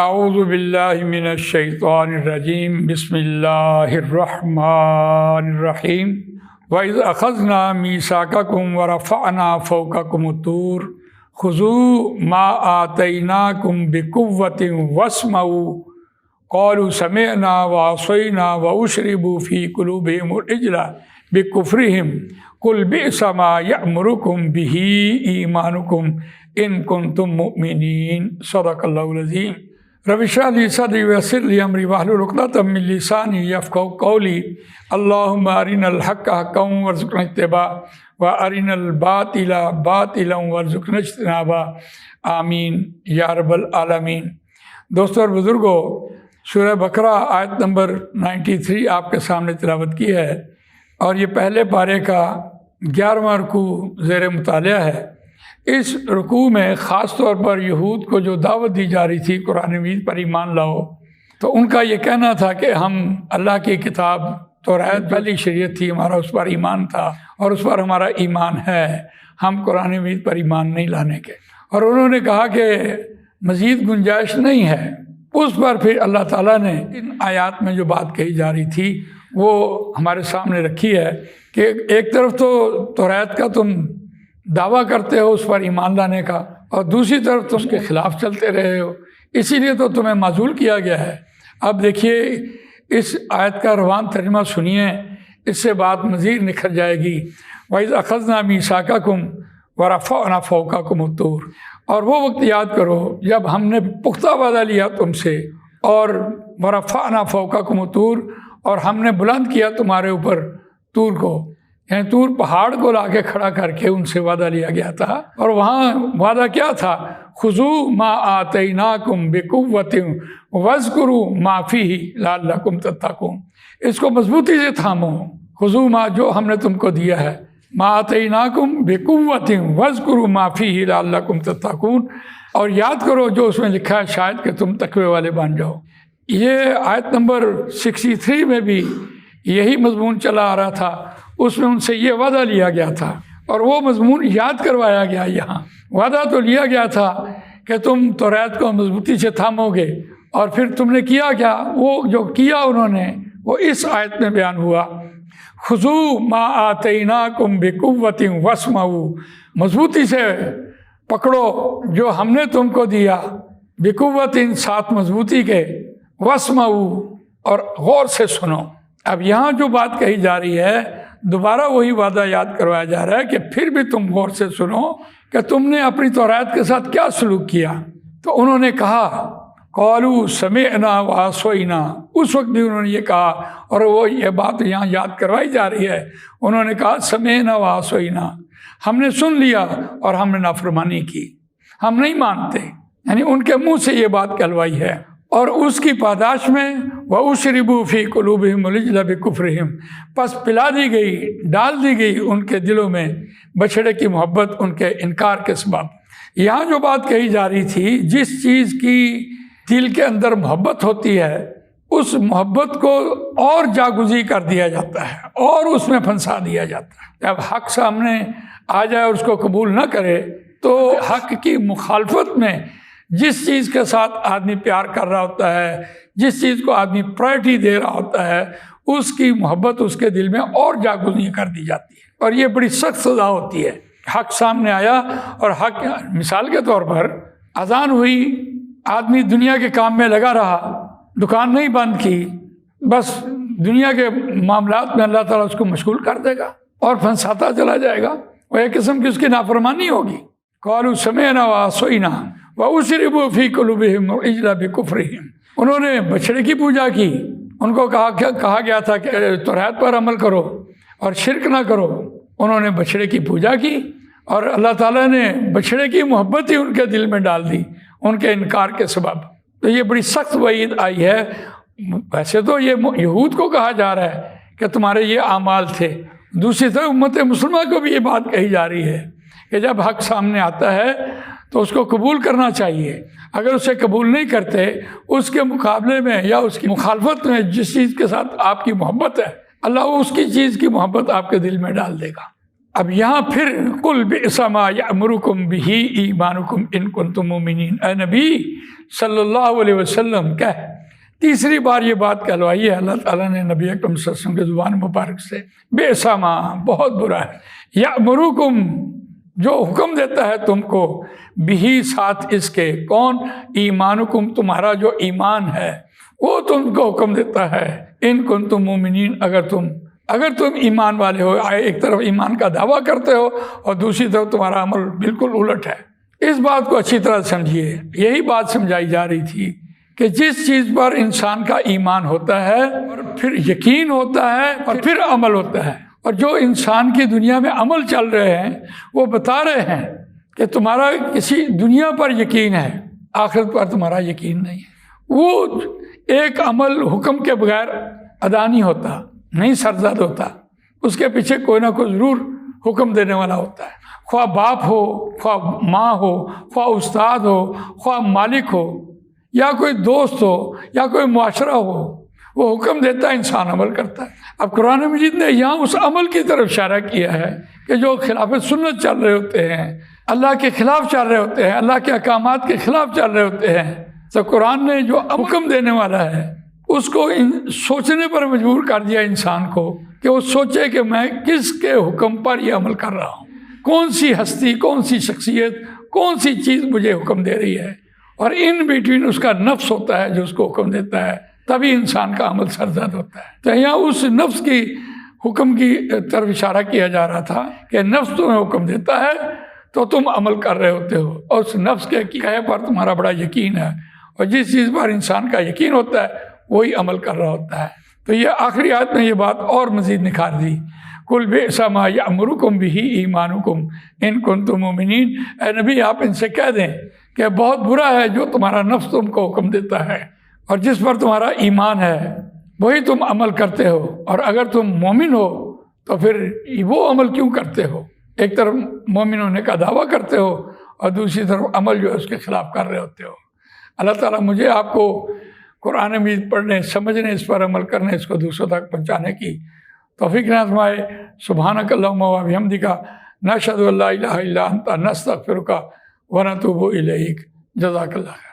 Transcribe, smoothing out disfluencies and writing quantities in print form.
اعوذ باللہ من الشیطان الرجیم بسم اللہ الرحمن الرحیم وَإِذْ أَخَذْنَا مِيثَاقَكُمْ وَرَفَعْنَا فَوْقَكُمُ الطُّورَ خُذُوا مَا آتَيْنَاكُمْ بِقُوَّةٍ وَاسْمَعُوا قَالُوا سَمِعْنَا وَعَصَيْنَا وَأُشْرِبُوا فِي قُلُوبِهِمُ الْعِجْلَ بِكُفْرِهِمْ قُلْ بِئْسَ مَا يَأْمُرُكُمْ بِهِ إِيمَانُكُمْ إِن كُنتُم مُّؤْمِنِينَ صدق اللہ العظیم۔ رب اشرح لي صدري ويسر لي أمري واحلل عقدة من لساني يفقهوا قولي اللهم أرنا الحق حقا وارزقنا اتباعه وأرنا الباطل باطلا وارزقنا اجتنابه آمین یا رب العالمین۔ دوستو اور بزرگوں، سورہ بقرہ آیت نمبر 93 آپ کے سامنے تلاوت کی ہے، اور یہ پہلے پارے کا 11واں رکوع زیر مطالعہ ہے۔ اس رکوع میں خاص طور پر یہود کو جو دعوت دی جا رہی تھی قرآن مجید پر ایمان لاؤ، تو ان کا یہ کہنا تھا کہ ہم اللہ کی کتاب توریت پہلی شریعت تھی، ہمارا اس پر ایمان تھا اور اس پر ہمارا ایمان ہے، ہم قرآن مجید پر ایمان نہیں لانے کے۔ اور انہوں نے کہا کہ مزید گنجائش نہیں ہے۔ اس پر پھر اللہ تعالیٰ نے ان آیات میں جو بات کہی جا رہی تھی وہ ہمارے سامنے رکھی ہے کہ ایک طرف تو توریت کا تم دعویٰ کرتے ہو اس پر ایمان لانے کا، اور دوسری طرف تم اس کے خلاف چلتے رہے ہو، اسی لیے تو تمہیں معزول کیا گیا ہے۔ اب دیکھیے اس آیت کا روان ترجمہ سنیے، اس سے بات مزید نکھر جائے گی۔ وَإِذْ أَخَذْنَا مِيثَاقَكُمْ وَرَفَعْنَا فَوْقَكُمُ الطُّورَ، اور وہ وقت یاد کرو جب ہم نے پختہ وعدہ لیا تم سے، اور وَرَفَعْنَا فَوْقَكُمُ الطُّورَ، اور ہم نے بلند کیا تمہارے اوپر طور کو، یعنی طور پہاڑ کو لا کے کھڑا کر کے ان سے وعدہ لیا گیا تھا۔ اور وہاں وعدہ کیا تھا؟ خُذُوا مَا آتَيْنَاكُمْ بِقُوَّةٍ وَاذْكُرُوا مَا فِيهِ لَعَلَّكُمْ تَتَّقُونَ، اس کو مضبوطی سے تھامو۔ خُذُوا ما، جو ہم نے تم کو دیا ہے، مَا آتَيْنَاكُمْ بِقُوَّةٍ وَاذْكُرُوا مَا فِيهِ لَعَلَّكُمْ تَتَّقُونَ، اور یاد کرو جو اس میں لکھا ہے شاید کہ تم تقوی والے بن جاؤ۔ یہ آیت نمبر 63 میں بھی یہی مضمون چلا آ رہا تھا، اس میں ان سے یہ وعدہ لیا گیا تھا، اور وہ مضمون یاد کروایا گیا۔ یہاں وعدہ تو لیا گیا تھا کہ تم توریت کو مضبوطی سے تھامو گے، اور پھر تم نے کیا کیا؟ وہ جو کیا انہوں نے وہ اس آیت میں بیان ہوا۔ خُذُوا مَا آتَيْنَاكُمْ بِقُوَّةٍ وَاسْمَعُوا، مضبوطی سے پکڑو جو ہم نے تم کو دیا، بِقُوَّةٍ ساتھ مضبوطی کے، وَاسْمَعُوا اور غور سے سنو۔ اب یہاں جو بات کہی جا رہی ہے دوبارہ وہی وعدہ یاد کروایا جا رہا ہے کہ پھر بھی تم غور سے سنو کہ تم نے اپنی توریت کے ساتھ کیا سلوک کیا۔ تو انہوں نے کہا قالوا سمعنا وعصینا، اس وقت بھی انہوں نے یہ کہا، اور وہ یہ بات یہاں یاد کروائی جا رہی ہے۔ انہوں نے کہا سمعنا وعصینا، ہم نے سن لیا اور ہم نے نافرمانی کی، ہم نہیں مانتے، یعنی ان کے منہ سے یہ بات کہلوائی ہے۔ اور اس کی پاداش میں وَأُشْرِبُوا فِي قُلُوبِهِمُ الْعِجْلَ بِكُفْرِهِمْ، پس پلا دی گئی، ڈال دی گئی ان کے دلوں میں بچھڑے کی محبت ان کے انکار کے سبب۔ یہاں جو بات کہی جا رہی تھی، جس چیز کی دل کے اندر محبت ہوتی ہے اس محبت کو اور جاگزی کر دیا جاتا ہے اور اس میں پھنسا دیا جاتا ہے۔ جب حق سامنے آ جائے اور اس کو قبول نہ کرے تو حق کی مخالفت میں جس چیز کے ساتھ آدمی پیار کر رہا ہوتا ہے، جس چیز کو آدمی پرائرٹی دے رہا ہوتا ہے، اس کی محبت اس کے دل میں اور جاگزی کر دی جاتی ہے، اور یہ بڑی سخت سزا ہوتی ہے۔ حق سامنے آیا اور حق، مثال کے طور پر اذان ہوئی، آدمی دنیا کے کام میں لگا رہا، دکان نہیں بند کی، بس دنیا کے معاملات میں اللہ تعالیٰ اس کو مشغول کر دے گا اور پھنساتا چلا جائے گا، وہ ایک قسم کی اس کی نافرمانی ہوگی۔ قالوا سمعنا وعصینا وَأُشْرِبُوا فِي قُلُوبِهِمُ الْعِجْلَ بِكُفْرِهِمْ، انہوں نے بچھڑے کی پوجا کی، ان کو کہا گیا تھا کہ توریت پر عمل کرو اور شرک نہ کرو، انہوں نے بچھڑے کی پوجا کی، اور اللہ تعالیٰ نے بچھڑے کی محبت ہی ان کے دل میں ڈال دی ان کے انکار کے سبب۔ تو یہ بڑی سخت وعید آئی ہے۔ ویسے تو یہ یہود کو کہا جا رہا ہے کہ تمہارے یہ اعمال تھے، دوسری طرف امت مسلمہ کو بھی یہ بات کہی جا رہی ہے کہ جب حق سامنے آتا ہے تو اس کو قبول کرنا چاہیے۔ اگر اسے قبول نہیں کرتے، اس کے مقابلے میں یا اس کی مخالفت میں جس چیز کے ساتھ آپ کی محبت ہے، اللہ اس کی چیز کی محبت آپ کے دل میں ڈال دے گا۔ اب یہاں پھر قل بئس ما یأمرکم بہ ایمانکم ان کنتم مؤمنین، اے نبی صلی اللہ علیہ وسلم کہہ، تیسری بار یہ بات کہلوائی ہے اللہ تعالیٰ نے نبی اکرم صلی اللہ علیہ وسلم کے زبان مبارک سے، بئس ما بہت برا ہے، یأمرکم جو حکم دیتا ہے تم کو، بہی ساتھ اس کے، کون؟ ایمانکم تمہارا جو ایمان ہے وہ تم کو حکم دیتا ہے، ان کنتم مومنین اگر تم ایمان والے ہو۔ ایک طرف ایمان کا دعویٰ کرتے ہو اور دوسری طرف تمہارا عمل بالکل الٹ ہے۔ اس بات کو اچھی طرح سمجھیے، یہی بات سمجھائی جا رہی تھی کہ جس چیز پر انسان کا ایمان ہوتا ہے اور پھر یقین ہوتا ہے اور پھر عمل ہوتا ہے، اور جو انسان کی دنیا میں عمل چل رہے ہیں وہ بتا رہے ہیں کہ تمہارا کسی دنیا پر یقین ہے، آخرت پر تمہارا یقین نہیں ہے۔ وہ ایک عمل حکم کے بغیر ادا نہیں ہوتا، نہیں سرزد ہوتا، اس کے پیچھے کوئی نہ کوئی ضرور حکم دینے والا ہوتا ہے، خواہ باپ ہو، خواہ ماں ہو، خواہ استاد ہو، خواہ مالک ہو، یا کوئی دوست ہو، یا کوئی معاشرہ ہو، وہ حکم دیتا ہے، انسان عمل کرتا ہے۔ اب قرآن مجید نے یہاں اس عمل کی طرف اشارہ کیا ہے کہ جو خلاف سنت چل رہے ہوتے ہیں، اللہ کے خلاف چل رہے ہوتے ہیں، اللہ کے احکامات کے خلاف چل رہے ہوتے ہیں، تو قرآن نے جو حکم دینے والا ہے اس کو سوچنے پر مجبور کر دیا انسان کو کہ وہ سوچے کہ میں کس کے حکم پر یہ عمل کر رہا ہوں، کون سی ہستی، کون سی شخصیت، کون سی چیز مجھے حکم دے رہی ہے، اور ان بیٹوین اس کا نفس ہوتا ہے جو اس کو حکم دیتا ہے، تبھی انسان کا عمل سرزد ہوتا ہے۔ تو یہاں اس نفس کی حکم کی طرف اشارہ کیا جا رہا تھا کہ نفس تمہیں حکم دیتا ہے تو تم عمل کر رہے ہوتے ہو، اور اس نفس کے کہے پر تمہارا بڑا یقین ہے، اور جس چیز پر انسان کا یقین ہوتا ہے وہی عمل کر رہا ہوتا ہے۔ تو یہ آخری آیت میں یہ بات اور مزید نکھار دی، قل بئس ما یأمرکم بہ ایمانکم ان کنتم مؤمنین، اے نبی آپ ان سے کہہ دیں کہ بہت برا ہے جو تمہارا نفس تم کو حکم دیتا ہے، اور جس پر تمہارا ایمان ہے وہی تم عمل کرتے ہو، اور اگر تم مومن ہو تو پھر وہ عمل کیوں کرتے ہو؟ ایک طرف مومن ہونے کا دعویٰ کرتے ہو اور دوسری طرف عمل جو ہے اس کے خلاف کر رہے ہوتے ہو۔ اللہ تعالیٰ مجھے آپ کو قرآن مجید پڑھنے، سمجھنے، اس پر عمل کرنے، اس کو دوسروں تک پہنچانے کی توفیق نصیب فرمائے۔ سبحانک اللہم و بحمدک، نشہد ان لا الہ الا انت، نستغفرک و نتوب الیک۔ جزاک اللہ خیر۔